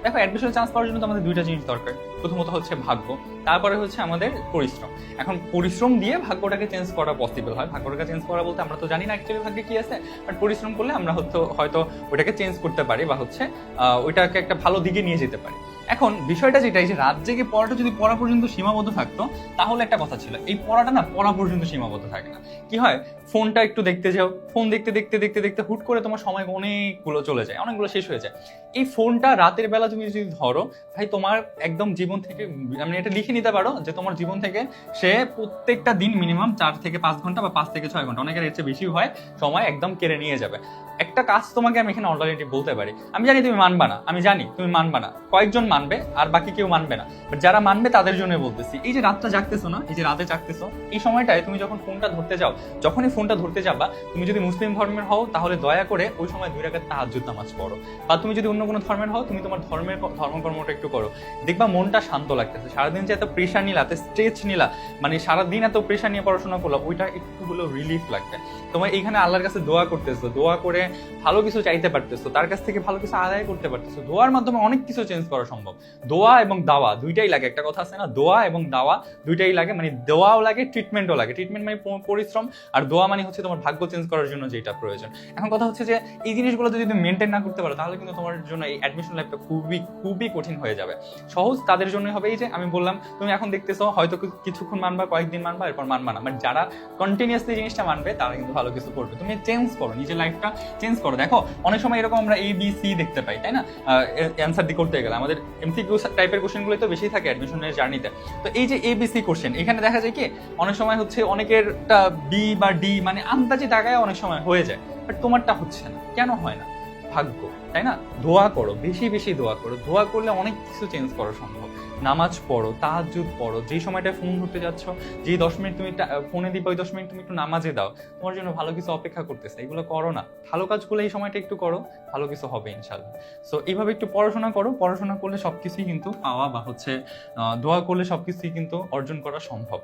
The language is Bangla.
দেখো অ্যাডমিশনের চান্স পাওয়ার জন্য তো আমাদের দুইটা জিনিস দরকার। প্রথমত হচ্ছে ভাগ্য, তারপরে হচ্ছে আমাদের পরিশ্রম। এখন পরিশ্রম দিয়ে ভাগ্যটাকে চেঞ্জ করা পসিবল হয়। ভাগ্যটাকে চেঞ্জ করা বলতে আমরা তো জানি না অ্যাকচুয়ালি ভাগ্যে কি আছে, বাট পরিশ্রম করলে আমরা হয়তো ওইটাকে চেঞ্জ করতে পারি বা হচ্ছে ওইটাকে একটা ভালো দিকে নিয়ে যেতে পারি। এখন বিষয়টা যেটা, এই যে রাত জেগে পড়াটা যদি পড়া পর্যন্ত সীমাবদ্ধ থাকতো তাহলে একটা কথা ছিল, এই পড়াটা না পড়া পর্যন্ত সীমাবদ্ধ থাকে না। কি হয়, ফোনটা একটু দেখতে যাও, ফোন দেখতে দেখতে দেখতে দেখতে হুট করে তোমার সময় অনেকগুলো চলে যায়, অনেকগুলো শেষ হয়ে যায়। এই ফোনটা রাতের বেলা তুমি যদি ধরো ভাই, তোমার একদম জীবন থেকে, মানে এটা লিখে নিতে পারো যে তোমার জীবন থেকে সে প্রত্যেকটা দিন মিনিমাম 4 থেকে 5 ঘন্টা বা 5 থেকে 6 ঘন্টা, অনেকের এর চেয়ে বেশি হয়, সময় একদম কেড়ে নিয়ে যাবে। একটা কাজ তোমাকে আমি এখানে অল্টারনেটিভ বলতে পারি, আমি জানি তুমি মানবা না, আমি জানি তুমি মানবা না, কয়েকজন মানবে আর বাকি কেউ মানবে না, বাট যারা মানবে তাদের জন্য বলতেছি। এই যে রাতটা জাগতেছো না, এই যে রাতে জাগতেছো, এই সময়টায় তুমি যখন ফোনটা ধরতে যাও, যখনই ফোনটা ধরতে যাবা, তুমি যদি মুসলিম ধর্মের হও তাহলে দয়া করে ওই সময় 2 রাকাত তাহাজ্জুদ নামাজ পড়ো, বা তুমি যদি অন্য কোনো ধর্মের হও তুমি তোমার ধর্মকর্মটা একটু করো, দেখবা মনটা শান্ত লাগতেছে। সারাদিন যে এত প্রেশার নিলা, এত স্ট্রেচ নিলা, মানে সারাদিন এত প্রেশার নিয়ে পড়াশোনা করলো, ওইটা একটু হলেও রিলিফ লাগবে। তোমার এইখানে আল্লাহর কাছে দোয়া করতেছো, দোয়া করে ভালো কিছু চাইতে পারতেছো, তার কাছ থেকে ভালো কিছু আদায় করতে পারতেছো। দোয়ার মাধ্যমে অনেক কিছু চেঞ্জ করা সম্ভব। দোয়া এবং দাওয়া দুইটাই লাগে, একটা কথা আছে না, দোয়া এবং দাওয়া দুইটাই লাগে, মানে দোয়াও লাগে, ট্রিটমেন্টও লাগে। ট্রিটমেন্ট মানে পরিশ্রম, আর দোয়া মানে হচ্ছে তোমার ভাগ্য চেঞ্জ করার জন্য যেটা প্রয়োজন। এখন কথা হচ্ছে যে এই জিনিসগুলো যদি তুমি মেনটেন না করতে পারো তাহলে কিন্তু তোমার জন্য এই অ্যাডমিশন লাইফটা খুবই খুবই কঠিন হয়ে যাবে। সহজ তাদের জন্য হবে, এই যে আমি বললাম, তুমি এখন দেখতেছো হয়তো কিছুক্ষণ মানবা, কয়েকদিন মানবা, এরপর মানবা না, বাট যারা কন্টিনিউয়াসলি জিনিসটা মানবে তারা কিন্তু ভালো কিছু করবে। তুমি চেঞ্জ করো, নিজের লাইফটা চেঞ্জ করো। দেখো অনেক সময় এরকম আমরা ABC দেখতে পাই, তাই না, অ্যান্সার দিয়ে করতে গেলে আমাদের MCQ টাইপের কোশ্চেনগুলো তো বেশি থাকে অ্যাডমিশনের জার্নিতে। তো এই যে ABC কোশ্চেন, এখানে দেখা যায় কি অনেক সময় হচ্ছে অনেকের B বা D মানে আন্দাজে টাকায় অনেক সময় হয়ে যায়, বাট তোমারটা হচ্ছে না। কেন হয় না? ভাগ্য, তাই না? দোয়া করো, বেশি বেশি দোয়া করো। দোয়া করলে অনেক কিছু চেঞ্জ করা সম্ভব। নামাজ পড়ো, তাহাজ্জুদ পড়ো, যেই সময়টায় ফোন ধরতে যাচ্ছ, যেই 10 মিনিট তুমি ফোনে দিবা, ওই 10 মিনিট তুমি একটু নামাজে দাও, তোমার জন্য ভালো কিছু অপেক্ষা করতেছে। এগুলো করো না, ভালো কাজগুলো এই সময়টা একটু করো, ভালো কিছু হবে ইনশাল্লাহ। সো এইভাবে একটু পড়াশোনা করো, পড়াশোনা করলে সবকিছুই কিন্তু পাওয়া বা হচ্ছে দোয়া করলে সবকিছুই কিন্তু অর্জন করা সম্ভব।